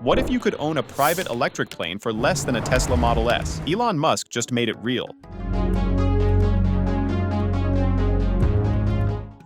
What if you could own a private electric plane for less than a Tesla Model S? Elon Musk just made it real.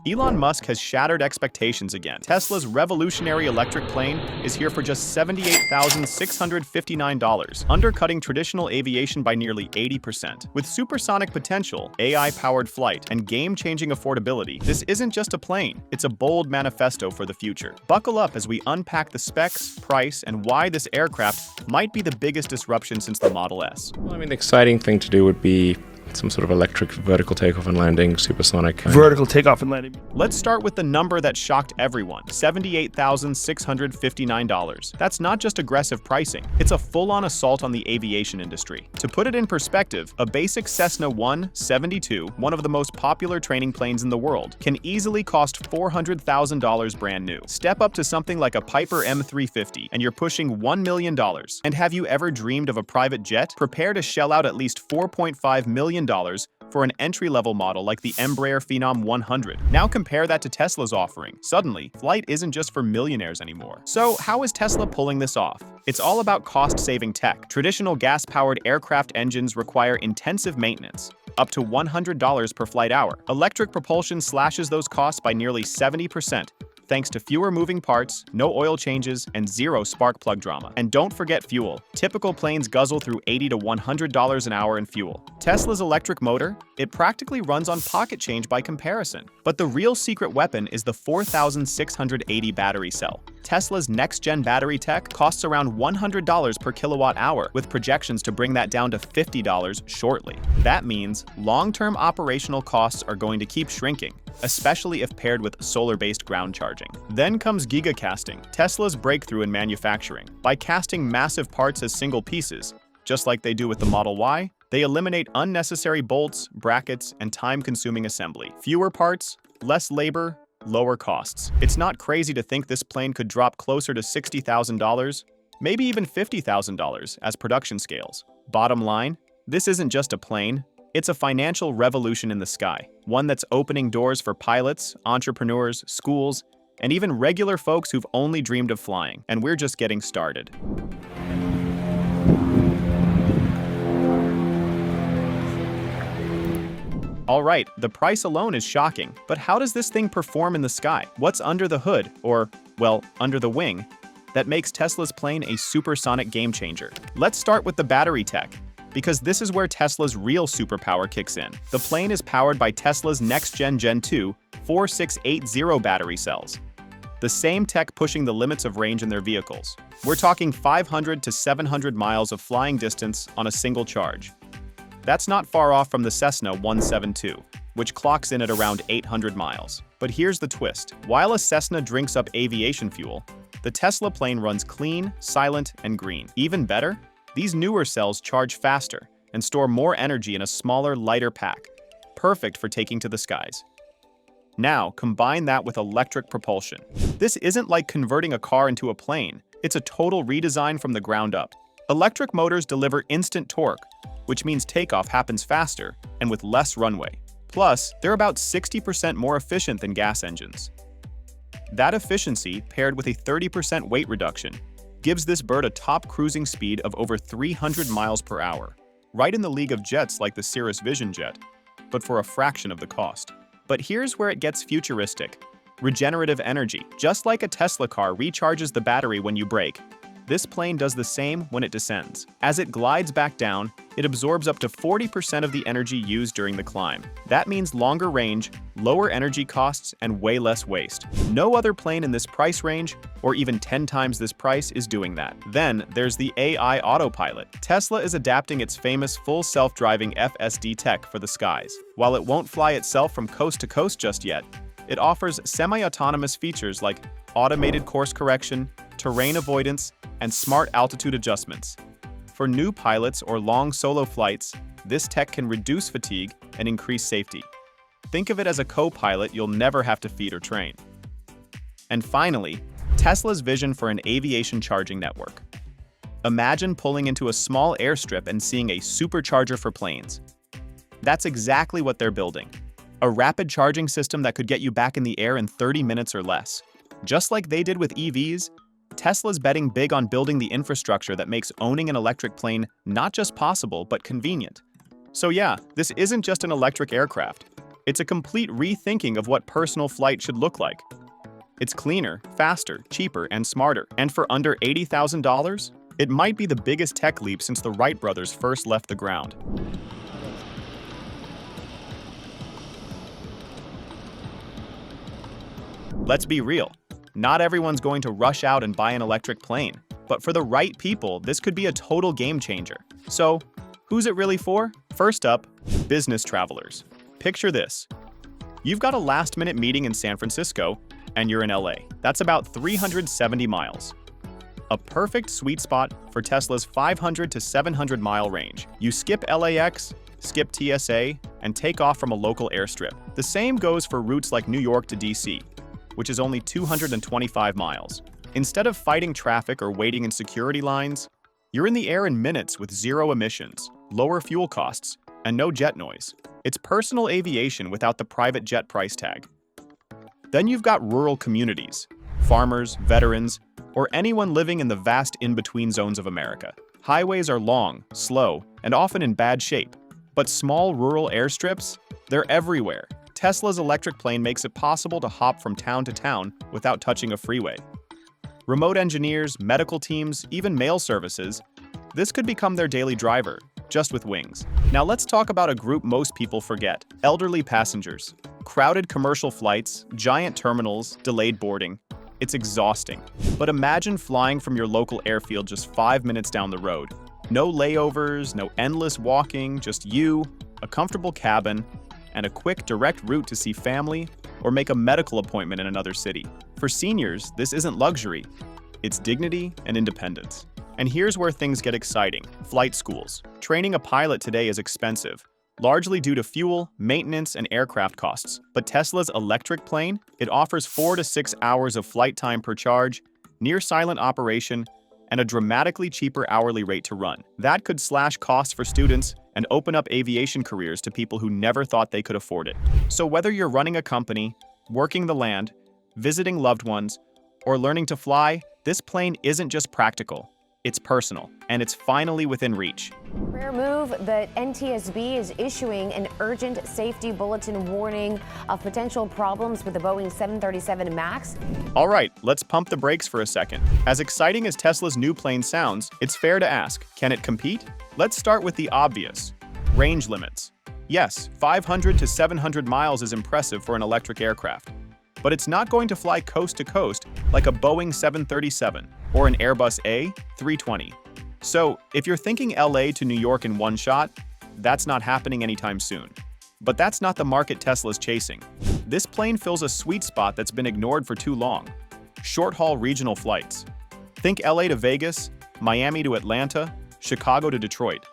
Elon Musk has shattered expectations again. Tesla's revolutionary electric plane is here for just $78,659, undercutting traditional aviation by nearly 80%. With supersonic potential, AI-powered flight, and game-changing affordability, this isn't just a plane, it's a bold manifesto for the future. Buckle up as we unpack the specs, price, and why this aircraft might be the biggest disruption since the Model S. Well, the exciting thing to do would be some sort of electric vertical takeoff and landing, supersonic. Vertical takeoff and landing. Let's start with the number that shocked everyone, $78,659. That's not just aggressive pricing, it's a full-on assault on the aviation industry. To put it in perspective, a basic Cessna 172, one of the most popular training planes in the world, can easily cost $400,000 brand new. Step up to something like a Piper M350, and you're pushing $1 million. And have you ever dreamed of a private jet? Prepare to shell out at least $4.5 million for an entry-level model like the Embraer Phenom 100. Now compare that to Tesla's offering. Suddenly, flight isn't just for millionaires anymore. So how is Tesla pulling this off? It's all about cost-saving tech. Traditional gas-powered aircraft engines require intensive maintenance, up to $100 per flight hour. Electric propulsion slashes those costs by nearly 70%. Thanks to fewer moving parts, no oil changes, and zero spark plug drama. And don't forget fuel. Typical planes guzzle through $80 to $100 an hour in fuel. Tesla's electric motor? It practically runs on pocket change by comparison. But the real secret weapon is the 4,680 battery cell. Tesla's next-gen battery tech costs around $100 per kilowatt hour, with projections to bring that down to $50 shortly. That means long-term operational costs are going to keep shrinking, especially if paired with solar-based ground charging. Then comes gigacasting, Tesla's breakthrough in manufacturing. By casting massive parts as single pieces, just like they do with the Model Y, they eliminate unnecessary bolts, brackets, and time-consuming assembly. Fewer parts, less labor, lower costs. It's not crazy to think this plane could drop closer to $60,000, maybe even $50,000 as production scales. Bottom line, this isn't just a plane, it's a financial revolution in the sky, one that's opening doors for pilots, entrepreneurs, schools, and even regular folks who've only dreamed of flying. And we're just getting started. All right, the price alone is shocking, but how does this thing perform in the sky? What's under the hood, or, well, under the wing, that makes Tesla's plane a supersonic game changer? Let's start with the battery tech, because this is where Tesla's real superpower kicks in. The plane is powered by Tesla's next-gen Gen 2 4680 battery cells, the same tech pushing the limits of range in their vehicles. We're talking 500 to 700 miles of flying distance on a single charge. That's not far off from the Cessna 172, which clocks in at around 800 miles. But here's the twist. While a Cessna drinks up aviation fuel, the Tesla plane runs clean, silent, and green. Even better, these newer cells charge faster and store more energy in a smaller, lighter pack, perfect for taking to the skies. Now, combine that with electric propulsion. This isn't like converting a car into a plane. It's a total redesign from the ground up. Electric motors deliver instant torque, which means takeoff happens faster and with less runway. Plus, they're about 60% more efficient than gas engines. That efficiency, paired with a 30% weight reduction, gives this bird a top cruising speed of over 300 miles per hour, right in the league of jets like the Cirrus Vision jet, but for a fraction of the cost. But here's where it gets futuristic. Regenerative energy. Just like a Tesla car recharges the battery when you brake, this plane does the same when it descends. As it glides back down, it absorbs up to 40% of the energy used during the climb. That means longer range, lower energy costs, and way less waste. No other plane in this price range, or even 10 times this price, is doing that. Then there's the AI autopilot. Tesla is adapting its famous full self-driving FSD tech for the skies. While it won't fly itself from coast to coast just yet, it offers semi-autonomous features like automated course correction, terrain avoidance, and smart altitude adjustments. For new pilots or long solo flights, this tech can reduce fatigue and increase safety. Think of it as a co-pilot you'll never have to feed or train. And finally, Tesla's vision for an aviation charging network. Imagine pulling into a small airstrip and seeing a supercharger for planes. That's exactly what they're building. A rapid charging system that could get you back in the air in 30 minutes or less. Just like they did with EVs, Tesla's betting big on building the infrastructure that makes owning an electric plane not just possible, but convenient. So yeah, this isn't just an electric aircraft. It's a complete rethinking of what personal flight should look like. It's cleaner, faster, cheaper, and smarter. And for under $80,000, it might be the biggest tech leap since the Wright brothers first left the ground. Let's be real. Not everyone's going to rush out and buy an electric plane. But for the right people, this could be a total game changer. So, who's it really for? First up, business travelers. Picture this. You've got a last-minute meeting in San Francisco, and you're in LA. That's about 370 miles. A perfect sweet spot for Tesla's 500 to 700 mile range. You skip LAX, skip TSA, and take off from a local airstrip. The same goes for routes like New York to DC, which is only 225 miles. Instead of fighting traffic or waiting in security lines, you're in the air in minutes with zero emissions, lower fuel costs, and no jet noise. It's personal aviation without the private jet price tag. Then you've got rural communities, farmers, veterans, or anyone living in the vast in-between zones of America. Highways are long, slow, and often in bad shape. But small rural airstrips? They're everywhere. Tesla's electric plane makes it possible to hop from town to town without touching a freeway. Remote engineers, medical teams, even mail services, this could become their daily driver, just with wings. Now let's talk about a group most people forget: elderly passengers. Crowded commercial flights, giant terminals, delayed boarding. It's exhausting. But imagine flying from your local airfield just 5 minutes down the road. No layovers, no endless walking, just you, a comfortable cabin, and a quick, direct route to see family or make a medical appointment in another city. For seniors, this isn't luxury. It's dignity and independence. And here's where things get exciting: flight schools. Training a pilot today is expensive, largely due to fuel, maintenance, and aircraft costs. But Tesla's electric plane, it offers 4 to 6 hours of flight time per charge, near-silent operation, and a dramatically cheaper hourly rate to run. That could slash costs for students and open up aviation careers to people who never thought they could afford it. So whether you're running a company, working the land, visiting loved ones, or learning to fly, this plane isn't just practical. It's personal, and it's finally within reach. Rare move, the NTSB is issuing an urgent safety bulletin warning of potential problems with the Boeing 737 MAX. All right, let's pump the brakes for a second. As exciting as Tesla's new plane sounds, it's fair to ask, can it compete? Let's start with the obvious: range limits. Yes, 500 to 700 miles is impressive for an electric aircraft, but it's not going to fly coast to coast like a Boeing 737 or an Airbus A320. So, if you're thinking LA to New York in one shot, that's not happening anytime soon. But that's not the market Tesla's chasing. This plane fills a sweet spot that's been ignored for too long: short-haul regional flights. Think LA to Vegas, Miami to Atlanta, Chicago to Detroit.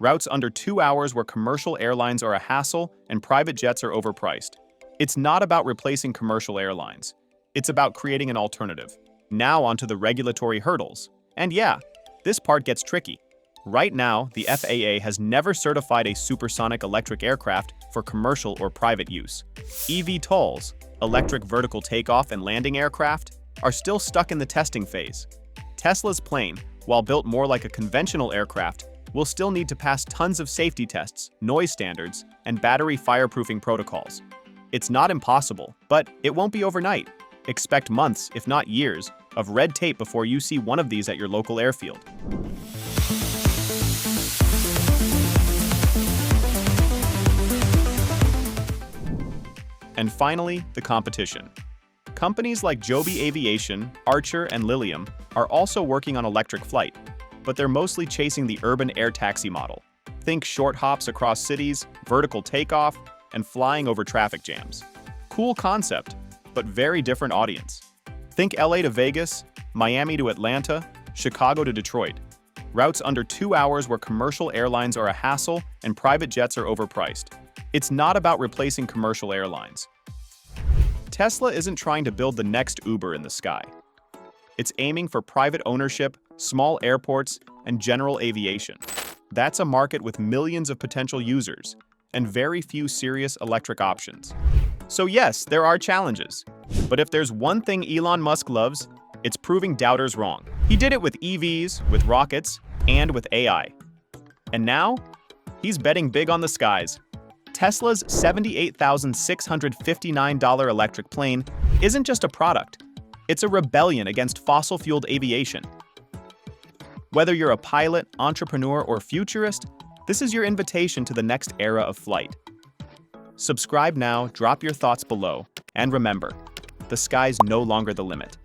Routes under 2 hours where commercial airlines are a hassle and private jets are overpriced. It's not about replacing commercial airlines. It's about creating an alternative. Now onto the regulatory hurdles. And yeah, this part gets tricky. Right now, the FAA has never certified a supersonic electric aircraft for commercial or private use. eVTOLs, electric vertical takeoff and landing aircraft, are still stuck in the testing phase. Tesla's plane, while built more like a conventional aircraft, will still need to pass tons of safety tests, noise standards, and battery fireproofing protocols. It's not impossible, but it won't be overnight. Expect months, if not years, of red tape before you see one of these at your local airfield. And finally, the competition. Companies like Joby Aviation, Archer, and Lilium are also working on electric flight, but they're mostly chasing the urban air taxi model. Think short hops across cities, vertical takeoff, and flying over traffic jams. Cool concept, but very different audience. Think LA to Vegas, Miami to Atlanta, Chicago to Detroit. Routes under 2 hours where commercial airlines are a hassle and private jets are overpriced. It's not about replacing commercial airlines. Tesla isn't trying to build the next Uber in the sky. It's aiming for private ownership, small airports, and general aviation. That's a market with millions of potential users and very few serious electric options. So yes, there are challenges. But if there's one thing Elon Musk loves, It's proving doubters wrong. He did it with EVs, with rockets, and with AI. And now, he's betting big on the skies. Tesla's $78,659 electric plane isn't just a product. It's a rebellion against fossil-fueled aviation. Whether you're a pilot, entrepreneur, or futurist, this is your invitation to the next era of flight. Subscribe now, drop your thoughts below, and remember, the sky's no longer the limit.